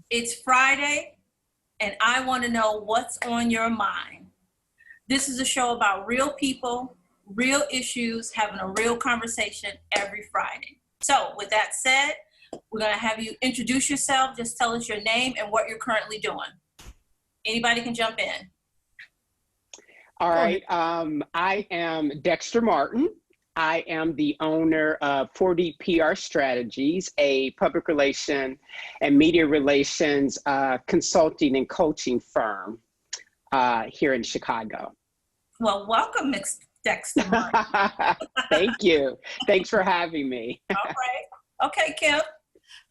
It's Friday, and I want to know what's on your mind. This is a show about real people, real issues, having a real conversation every Friday. So with that said, we're going to have you introduce yourself. Just tell us your name and what you're currently doing. Anybody can jump in. All right. I am Dexter Martin. I am the owner of 4D PR Strategies, a public relation and media relations consulting and coaching firm here in Chicago. Well, welcome, Ms. Dexter Martin. Thank you. Thanks for having me. All right. Okay, Kim.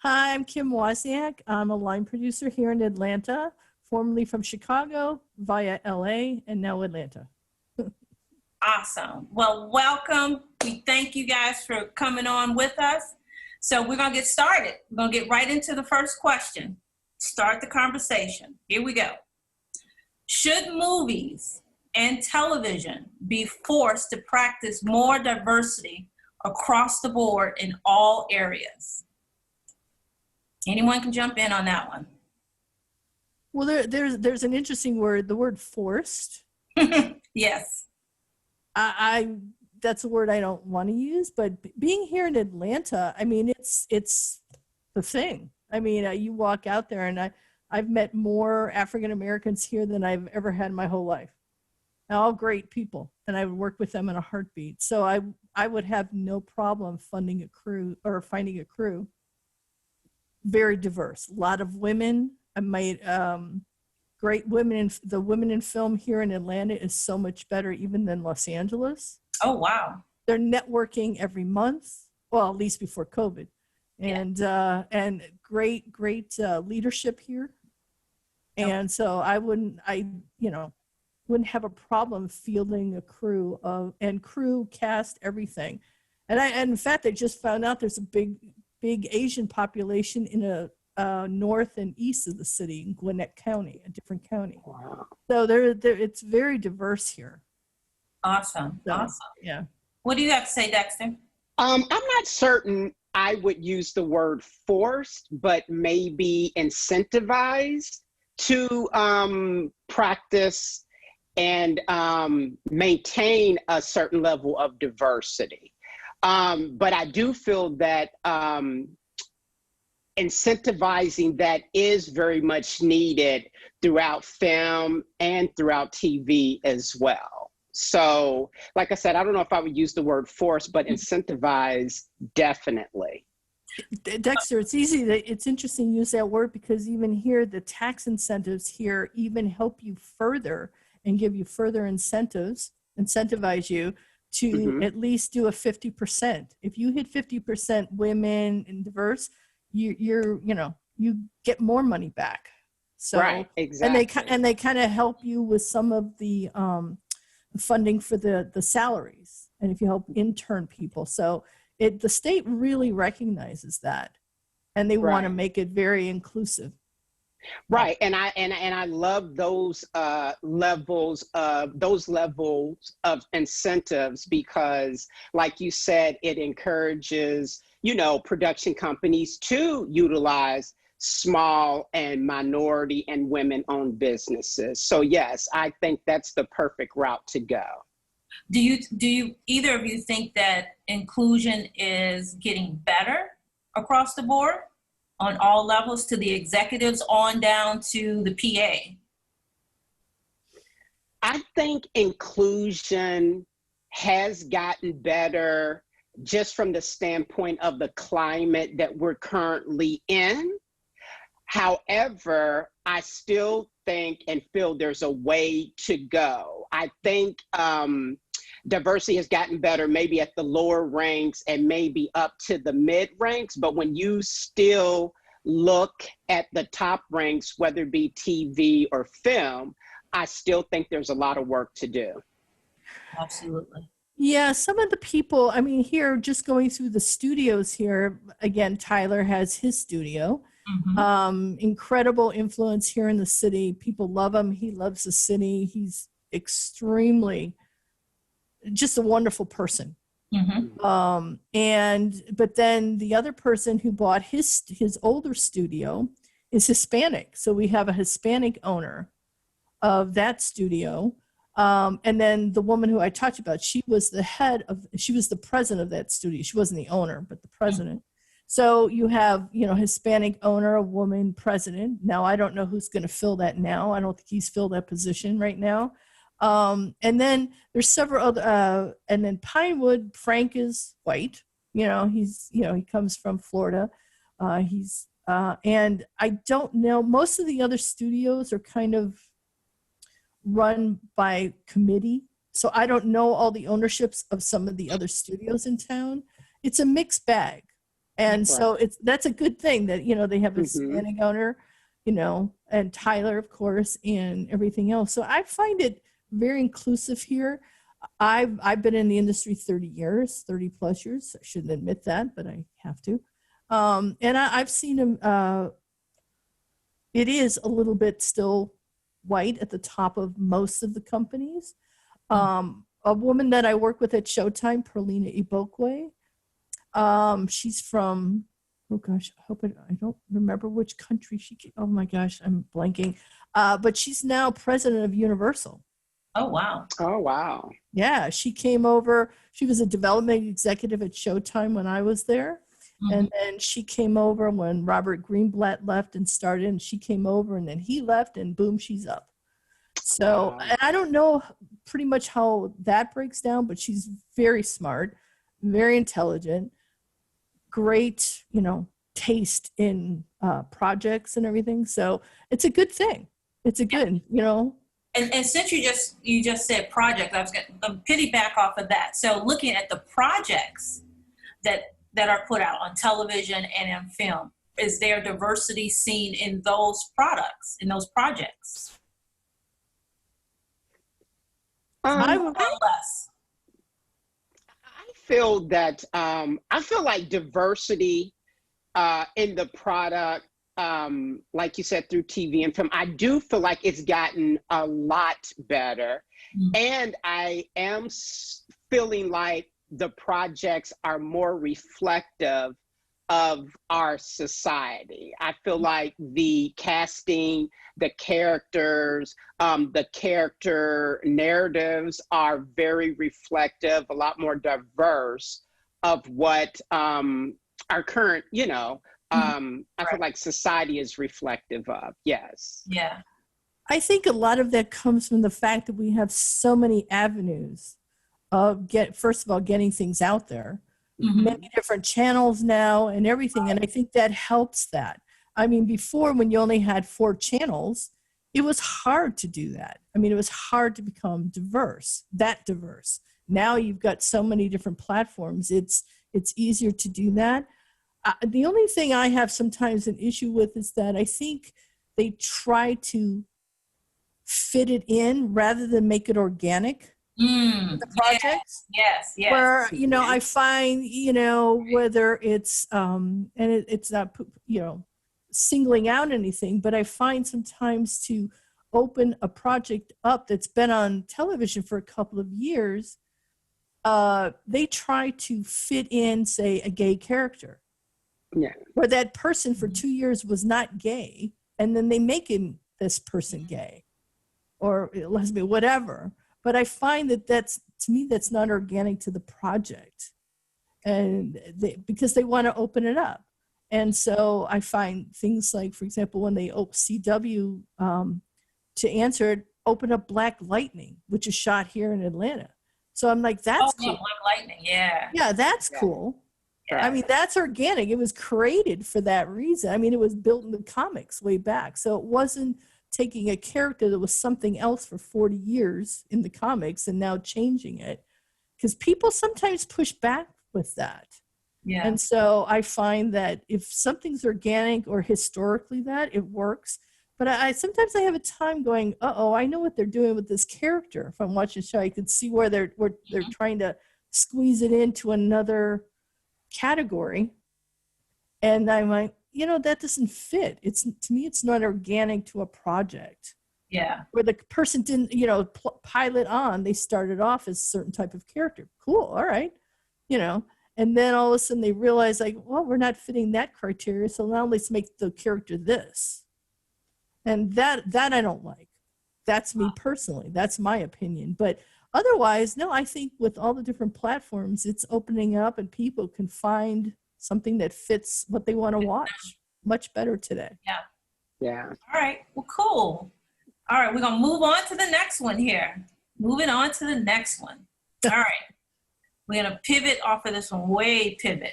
Hi, I'm Kim Wozniak. I'm a line producer here in Atlanta, formerly from Chicago, via LA, and now Atlanta. Awesome. Well, welcome. We thank you guys for coming on with us. So we're going to get started. We're going to get right into the first question. Start the conversation. Here we go. Should movies and television be forced to practice more diversity across the board in all areas? Anyone can jump in on that one. Well, there's an interesting word, the word forced. Yes. That's a word I don't want to use, but being here in Atlanta, I mean, it's the thing. I mean, you walk out there and I've met more African Americans here than I've ever had in my whole life. And all great people, and I would work with them in a heartbeat. So I would have no problem funding a crew or finding a crew. Very diverse, a lot of women. I made great women. The women in film here in Atlanta is so much better even than Los Angeles. Oh, wow. They're networking every month, well, at least before COVID, and great leadership here. And so I wouldn't have a problem fielding a crew and crew cast everything. And in fact, I just found out there's a big Asian population in a north and east of the city in Gwinnett County, a different county. Wow. So it's very diverse here. Awesome. So, awesome. Yeah. What do you have to say, Dexter? I'm not certain I would use the word forced, but maybe incentivized to practice and maintain a certain level of diversity. But I do feel that incentivizing that is very much needed throughout film and throughout TV as well. So, like I said, I don't know if I would use the word force, but incentivize, definitely. Dexter, it's interesting you use that word because even here, the tax incentives here even help you further and give you further incentivize you to at least do a 50%. If you hit 50% women and diverse, you get more money back. So, right, exactly. And they kind of help you with some of the funding for the salaries, and if you help intern people. So the state really recognizes that, and they want to make it very inclusive. Right, and I love those levels of incentives because, like you said, it encourages production companies to utilize small and minority and women-owned businesses. So yes, I think that's the perfect route to go. Do you either of you think that inclusion is getting better across the board on all levels, to the executives on down to the PA? I think inclusion has gotten better just from the standpoint of the climate that we're currently in. However, I still think and feel there's a way to go. I think diversity has gotten better maybe at the lower ranks and maybe up to the mid ranks, but when you still look at the top ranks, whether it be TV or film, I still think there's a lot of work to do. Absolutely. Yeah, some of the people, I mean, here, just going through the studios here, again, Tyler has his studio. Incredible influence here in the city. People love him. He loves the city. He's extremely just a wonderful person. But then the other person who bought his older studio, is Hispanic. So we have a Hispanic owner of that studio. And then the woman who I talked about, she was the president of that studio. She wasn't the owner, but the president. So you have, Hispanic owner, a woman president. Now, I don't know who's going to fill that now. I don't think he's filled that position right now. And then there's several other, and then Pinewood, Frank is white. He comes from Florida. And I don't know, most of the other studios are kind of run by committee. So I don't know all the ownerships of some of the other studios in town. It's a mixed bag. And so that's a good thing that, they have a Hispanic owner, and Tyler, of course, and everything else. So I find it very inclusive here. I've been in the industry 30 plus years. I shouldn't admit that, but I have to. And I've seen them. It is a little bit still white at the top of most of the companies. A woman that I work with at Showtime, Perlina Ibokwe, she's from, I don't remember which country she came. Oh my gosh, I'm blanking. But she's now president of Universal. Oh, wow. Oh, wow. Yeah, she came over. She was a development executive at Showtime when I was there. And then she came over when Robert Greenblatt left and started, and she came over, and then he left, and boom, she's up. So I don't know pretty much how that breaks down, but she's very smart, very intelligent, great, taste in projects and everything. So it's a good thing. It's a good, And since you just said project, I was going to piggyback off of that. So looking at the projects that are put out on television and in film, is there diversity seen in those products, in those projects? More or less. I feel that I feel like diversity in the product, like you said, through TV and film, I do feel like it's gotten a lot better. And I am feeling like the projects are more reflective of our society. I feel like the casting, the characters, the character narratives are very reflective, a lot more diverse of what our current, I feel like society is reflective of. Yes. Yeah. I think a lot of that comes from the fact that we have so many avenues of first of all, getting things out there, many different channels now and everything. And I think that helps that. I mean, before, when you only had 4 channels, it was hard to do that. I mean, it was hard to become diverse. Now you've got so many different platforms. It's easier to do that. The only thing I have sometimes an issue with is that I think they try to fit it in rather than make it organic. The projects. Yes. Where, I find, whether it's, and it's not, singling out anything, but I find sometimes to open a project up that's been on television for a couple of years, they try to fit in, say, a gay character. Yeah. Where that person for 2 years was not gay, and then they make this person gay or lesbian, whatever. But I find that's not organic to the project, and because they want to open it up. And so I find things like, for example, when they open CW to answer it, open up Black Lightning, which is shot here in Atlanta. So I'm like, that's cool. Black Lightning, yeah. Yeah, that's cool. Yeah. I mean, that's organic. It was created for that reason. I mean, it was built in the comics way back. So it wasn't taking a character that was something else for 40 years in the comics and now changing it, because people sometimes push back with that. Yeah. And so I find that if something's organic or historically that, it works. But I sometimes I have a time going, I know what they're doing with this character. If I'm watching a show, I could see where they're trying to squeeze it into another category. And I'm like, that doesn't fit. To me, it's not organic to a project. Yeah. Where the person didn't, pilot on, they started off as a certain type of character. Cool. All right. And then all of a sudden they realize, like, well, we're not fitting that criteria, so now let's make the character this. And that I don't like. That's me personally. That's my opinion. But otherwise, no, I think with all the different platforms, it's opening up and people can find something that fits what they want to watch much better today. Yeah. Yeah. All right. Well, cool. All right. We're going to move on to the next one here. Moving on to the next one. All right. We're going to pivot off of this one, way pivot.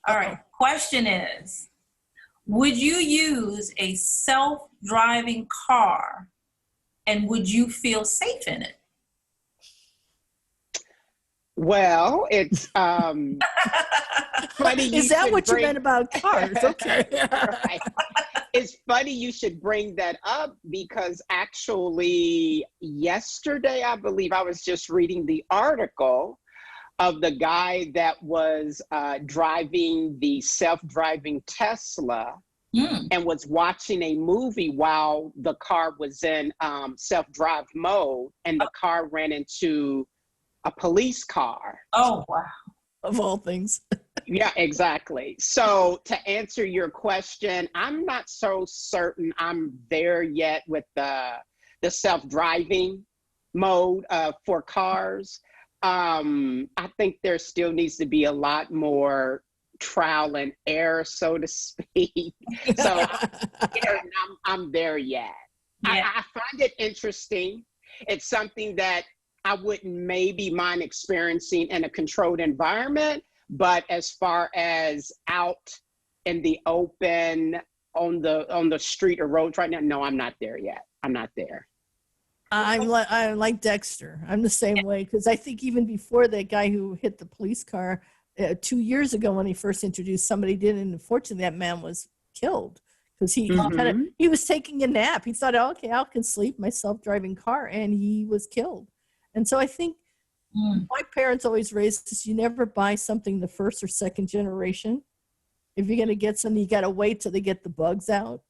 All right. Question is, would you use a self-driving car and would you feel safe in it? Well, it's funny. Is that what you meant about cars? Okay. Right. It's funny you should bring that up because actually yesterday, I believe I was just reading the article of the guy that was driving the self-driving Tesla and was watching a movie while the car was in self-drive mode, and the car ran into a police car. Oh, wow. Of all things. Yeah, exactly. So to answer your question, I'm not so certain I'm there yet with the self-driving mode for cars. I think there still needs to be a lot more trial and error, so to speak. So I'm there yet. Yeah. I find it interesting. It's something that I wouldn't maybe mind experiencing in a controlled environment, but as far as out in the open on the street or roads right now, no, I'm not there yet. I'm not there. I'm like Dexter. I'm the same way, because I think even before that guy who hit the police car 2 years ago when he first introduced, somebody did, and unfortunately that man was killed because he he was taking a nap. He thought, oh, okay, I can sleep my self-driving car, and he was killed. And so I think my parents always raised us, you never buy something the first or second generation. If you're going to get something, you got to wait till they get the bugs out.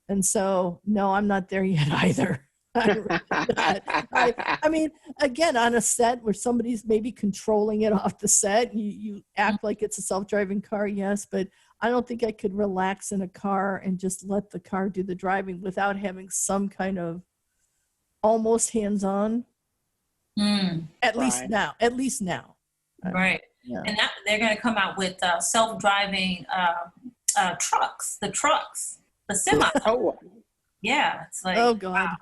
And so, no, I'm not there yet either. I mean, again, on a set where somebody's maybe controlling it off the set, you act like it's a self-driving car, yes, but I don't think I could relax in a car and just let the car do the driving without having some kind of almost hands-on. At least now. Right. Yeah. And they're going to come out with self-driving trucks, the semi. Oh. Yeah. It's like, oh, God. Wow.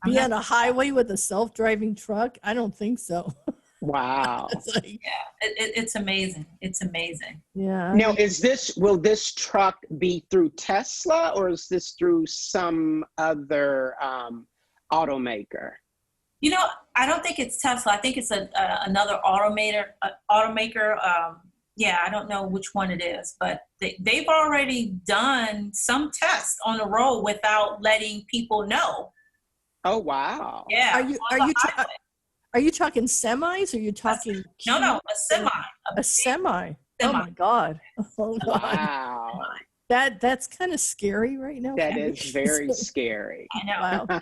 Be on a highway with a self-driving truck? I don't think so. Wow. It's like, yeah, it's amazing. It's amazing. yeah. Now, will this truck be through Tesla or is this through some other automaker? You know, I don't think it's Tesla. I think it's another automaker. Yeah, I don't know which one it is, but they've already done some tests on the road without letting people know. Oh, wow. Yeah. Are you talking semis or are you talking? No, a semi. A semi. Oh Semi. my God. Oh, God. Wow. That's kind of scary right now. That is very scary. I know. Wow.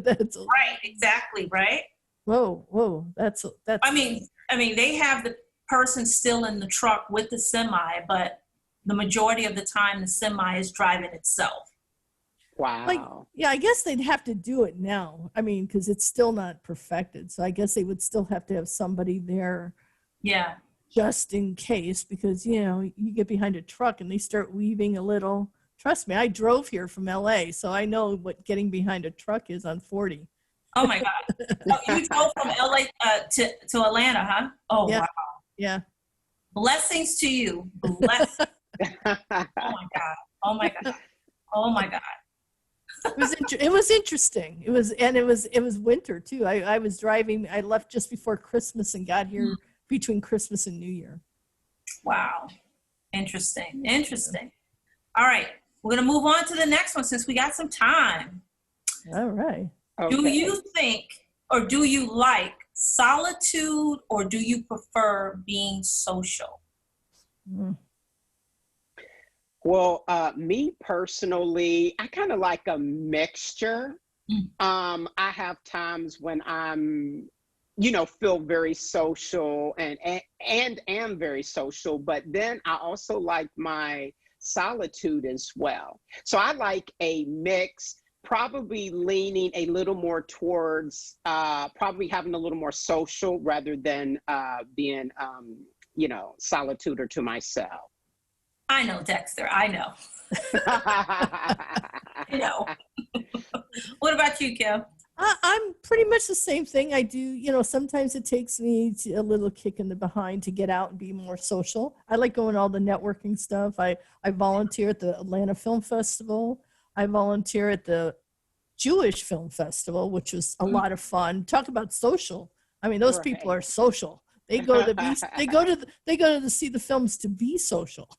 That's Right. Exactly. Right. whoa. That's. I mean, they have the person still in the truck with the semi, but the majority of the time the semi is driving itself. Wow. Yeah, I guess they'd have to do it now. I mean, because it's still not perfected. So I guess they would still have to have somebody there. Yeah. Just in case, because, you get behind a truck and they start weaving a little. Trust me, I drove here from LA, so I know what getting behind a truck is on 40. Oh my God. Oh, you drove from LA to Atlanta, huh? Oh, Yeah. wow. Yeah. Blessings to you. Blessings. Oh my God. Oh my God. Oh my God. It was interesting. It was winter too. I was driving. I left just before Christmas and got here between Christmas and New Year. Wow. Interesting. All right. We're going to move on to the next one since we got some time. All right. Okay. Do you think, or do you like solitude, or do you prefer being social? Well, me personally, I kind of like a mixture. I have times when I'm feel very social and am very social, but then I also like my solitude as well. So I like a mix, probably leaning a little more towards probably having a little more social rather than being, solitude or to myself. I know, Dexter. I know. I know. What about you, Kim? I'm pretty much the same thing. I do, sometimes it takes me a little kick in the behind to get out and be more social. I like going to all the networking stuff. I volunteer at the Atlanta Film Festival. I volunteer at the Jewish Film Festival, which was a lot of fun. Talk about social. I mean, those people are social. They go to see the films to be social.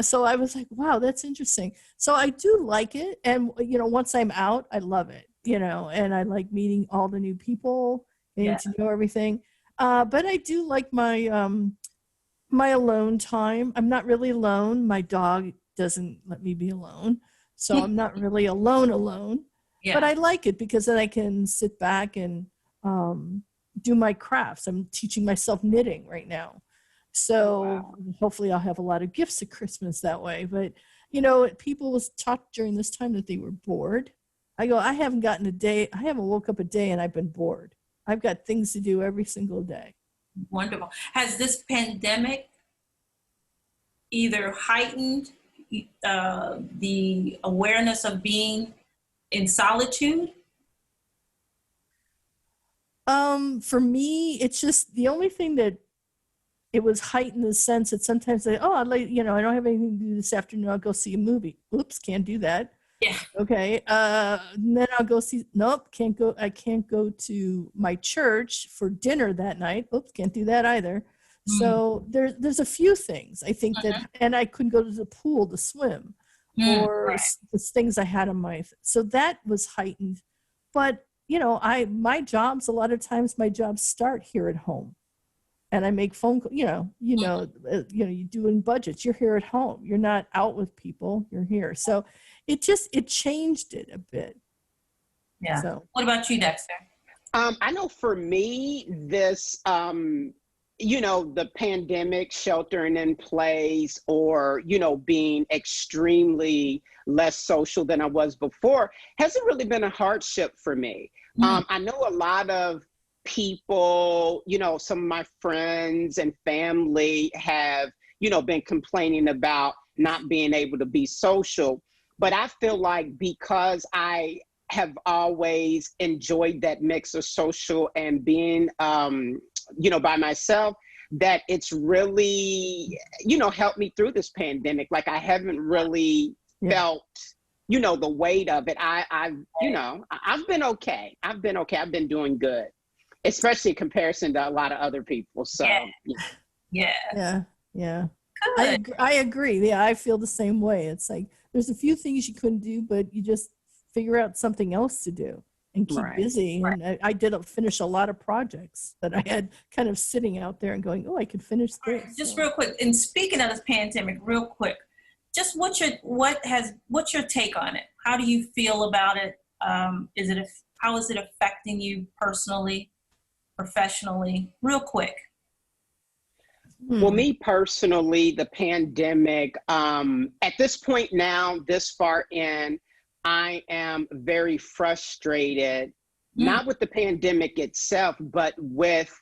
So I was like, wow, that's interesting. So I do like it. And, once I'm out, I love it, and I like meeting all the new people, getting to know everything. But I do like my, my alone time. I'm not really alone. My dog doesn't let me be alone. So I'm not really alone, but I like it because then I can sit back and do my crafts. I'm teaching myself knitting right now. So hopefully I'll have a lot of gifts at Christmas that way. But, people was talk during this time that they were bored. I haven't woke up a day and I've been bored. I've got things to do every single day. Wonderful. Has this pandemic either heightened the awareness of being in solitude? For me, it's just the only thing that it was heightened in the sense that sometimes I don't have anything to do this afternoon. I'll go see a movie. Oops, can't do that. Yeah. Okay. Then I'll go can't go. I can't go to my church for dinner that night. Oops, can't do that either. So there's a few things I think that, and I couldn't go to the pool to swim or the things I had on so that was heightened. But, my jobs, a lot of times my jobs start here at home. And I make phone calls, you're doing budgets. You're here at home. You're not out with people. You're here. So it changed it a bit. Yeah. So what about you, Dexter? I know for me, this, the pandemic, sheltering in place, or, being extremely less social than I was before hasn't really been a hardship for me. I know a lot of people, some of my friends and family have, been complaining about not being able to be social. But I feel like because I have always enjoyed that mix of social and being, by myself, that it's really, helped me through this pandemic. Like I haven't really felt, the weight of it. I've been okay. I've been doing good. Especially in comparison to a lot of other people. So, yeah. Good. I agree. Yeah, I feel the same way. It's like there's a few things you couldn't do, but you just figure out something else to do and keep busy. And I did finish a lot of projects that I had kind of sitting out there and going, oh, I could finish this. Right, just real quick. And speaking of this pandemic, real quick, just what's your take on it? How do you feel about it? How is it affecting you personally? Professionally, real quick? Well, me personally, the pandemic, at this point now, this far in, I am very frustrated, not with the pandemic itself, but with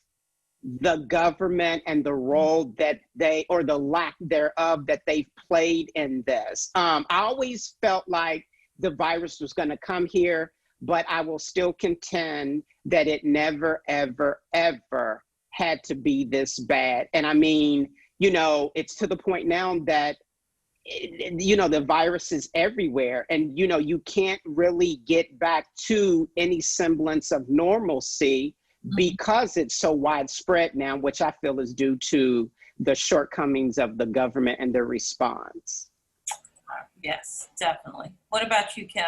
the government and the role that or the lack thereof that they've played in this. I always felt like the virus was going to come here, but I will still contend that it never, ever, ever had to be this bad. And I mean, it's to the point now that, the virus is everywhere. And, you can't really get back to any semblance of normalcy because it's so widespread now, which I feel is due to the shortcomings of the government and their response. Yes, definitely. What about you, Kim?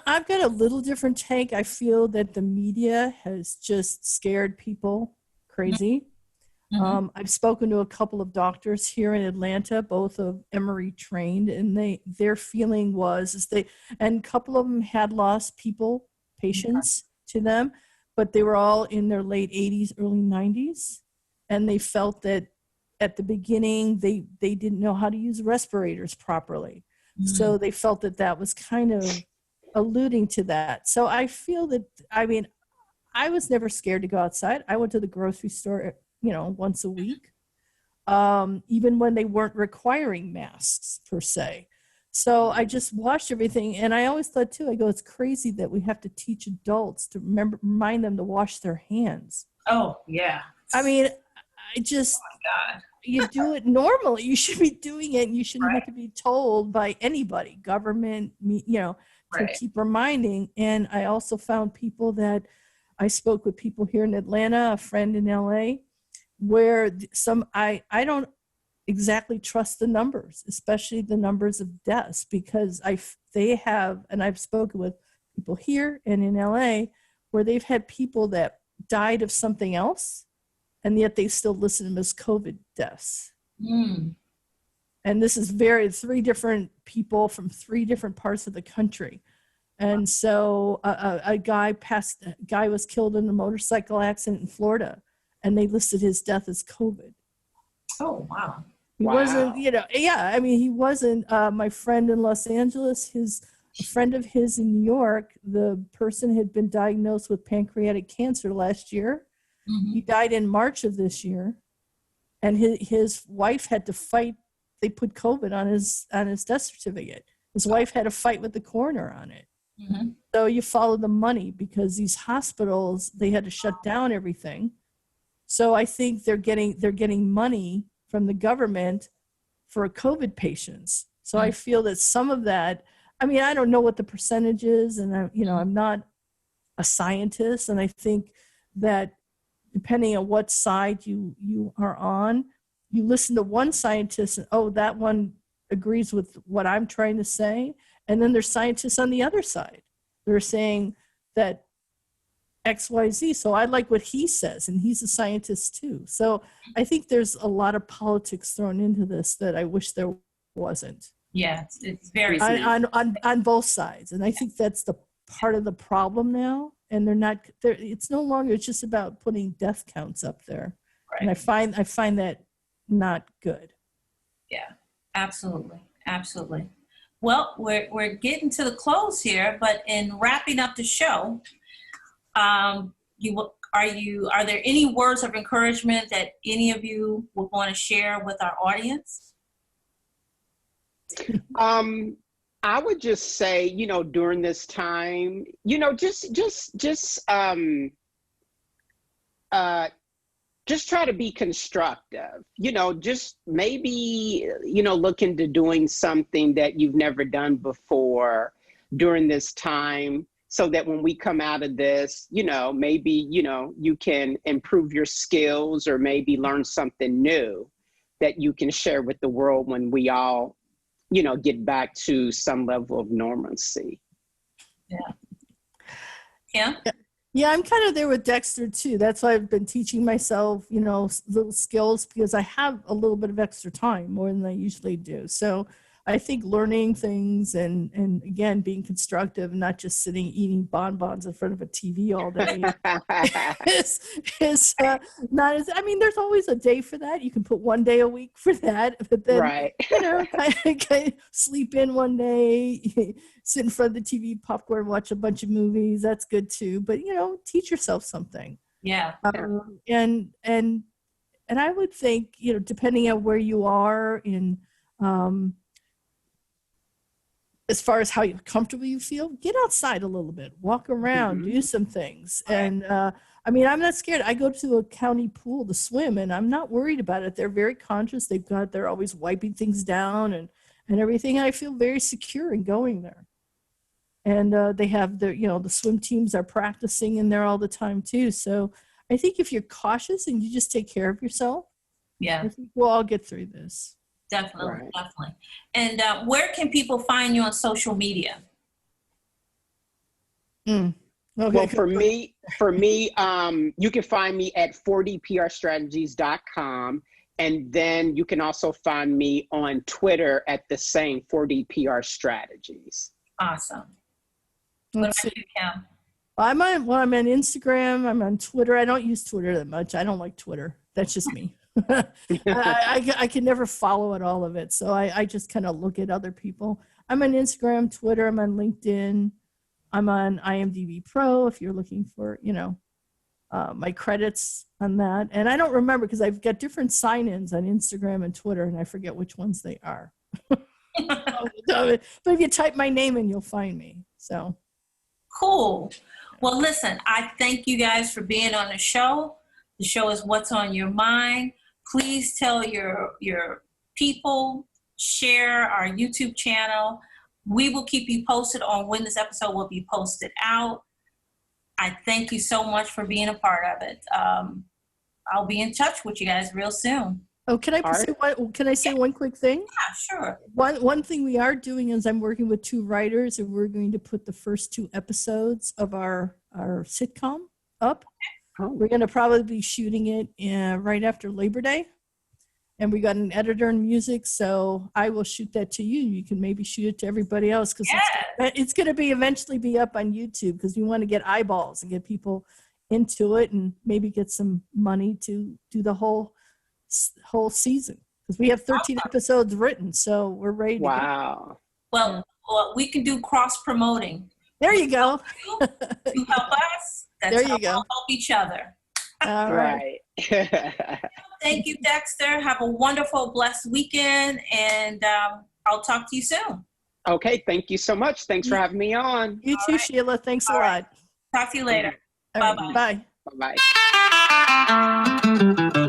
I've got a little different take. I feel that the media has just scared people crazy. I've spoken to a couple of doctors here in Atlanta, both of Emory trained, and their feeling was and a couple of them had lost patients to them, but they were all in their late 80s, early 90s. And they felt that at the beginning, they didn't know how to use respirators properly. So they felt that that was kind of alluding to that. So I feel that, I mean, I was never scared to go outside. I went to the grocery store, once a week, even when they weren't requiring masks per se. So I just watched everything. And I always thought too, I go, it's crazy that we have to teach adults to remind them to wash their hands. Oh, yeah. I mean, I just, oh my God. You do it normally. You should be doing it. And you shouldn't have to be told by anybody, government, to keep reminding. And I also found people that I spoke with people here in Atlanta, a friend in LA, where I don't exactly trust the numbers, especially the numbers of deaths, because I've spoken with people here and in LA where they've had people that died of something else, and yet they still list them as COVID deaths. And this is 3 different people from 3 different parts of the country. And so a guy was killed in a motorcycle accident in Florida, and they listed his death as COVID. Oh, wow. He wasn't, he wasn't. My friend in Los Angeles, a friend of his in New York, the person had been diagnosed with pancreatic cancer last year. He died in March of this year, and his wife had to fight. They put COVID on his death certificate. His wife had to fight with the coroner on it. So you follow the money, because these hospitals, they had to shut down everything. So I think they're getting money from the government for COVID patients. So I feel that some of that, I mean, I don't know what the percentage is, and I'm not a scientist, and I think that depending on what side you are on, you listen to one scientist and, that one agrees with what I'm trying to say. And then there's scientists on the other side. They're saying that XYZ. So I like what he says, and he's a scientist too. So I think there's a lot of politics thrown into this that I wish there wasn't. Yeah, it's very on both sides. And I think that's the part of the problem now. And it's no longer, it's just about putting death counts up there. Right. And I find that not good. Yeah, absolutely. Absolutely. Well, we're getting to the close here, but in wrapping up the show, are there any words of encouragement that any of you would want to share with our audience? I would just say, during this time, just try to be constructive, just maybe, look into doing something that you've never done before during this time, so that when we come out of this, maybe, you can improve your skills, or maybe learn something new that you can share with the world when we all, get back to some level of normalcy. Yeah. Yeah, I'm kind of there with Dexter too. That's why I've been teaching myself, little skills, because I have a little bit of extra time, more than I usually do. So I think learning things and again, being constructive, not just sitting eating bonbons in front of a TV all day is not as, I mean, there's always a day for that. You can put one day a week for that, but then, kind of sleep in one day, sit in front of the TV, popcorn, watch a bunch of movies. That's good too. But, teach yourself something. Yeah. And I would think, depending on where you are in, as far as how comfortable you feel, get outside a little bit, walk around, do some things. And I'm not scared. I go to a county pool to swim, and I'm not worried about it. They're very conscious. They're always wiping things down and everything. And I feel very secure in going there. And they have the swim teams are practicing in there all the time too. So I think if you're cautious and you just take care of yourself, I think we'll all get through this. Definitely. And where can people find you on social media? Okay. Well, for me, you can find me at 4dprstrategies.com. And then you can also find me on Twitter at the same 4DPR Strategies. Awesome. What about you, Cam? I'm on Instagram. I'm on Twitter. I don't use Twitter that much. I don't like Twitter. That's just me. I can never follow it, all of it. So I just kind of look at other people. I'm on Instagram, Twitter. I'm on LinkedIn. I'm on IMDb Pro if you're looking for, my credits on that. And I don't remember because I've got different sign-ins on Instagram and Twitter, and I forget which ones they are. But if you type my name in, you'll find me. So cool. Well, listen, I thank you guys for being on the show. The show is What's on Your Mind. Please tell your people, share our YouTube channel. We will keep you posted on when this episode will be posted out. I thank you so much for being a part of it. I'll be in touch with you guys real soon. Oh, can I say one quick thing? Yeah, sure. One thing we are doing is I'm working with 2 writers, and we're going to put the first 2 episodes of our sitcom up. Oh. We're going to probably be shooting it right after Labor Day. And we got an editor and music, so I will shoot that to you. You can maybe shoot it to everybody else because it's going to be eventually be up on YouTube because we want to get eyeballs and get people into it and maybe get some money to do the whole season because we have 13 episodes written, so we're ready to Wow. Well, we can do cross-promoting. There you go. You help us. That's There you how go. we'll help each other. All right. Thank you, Dexter. Have a wonderful, blessed weekend, and I'll talk to you soon. Okay, thank you so much. Thanks for having me on. You too, Sheila. Thanks a lot. Talk to you later. All right, Bye-bye. bye. Bye-bye.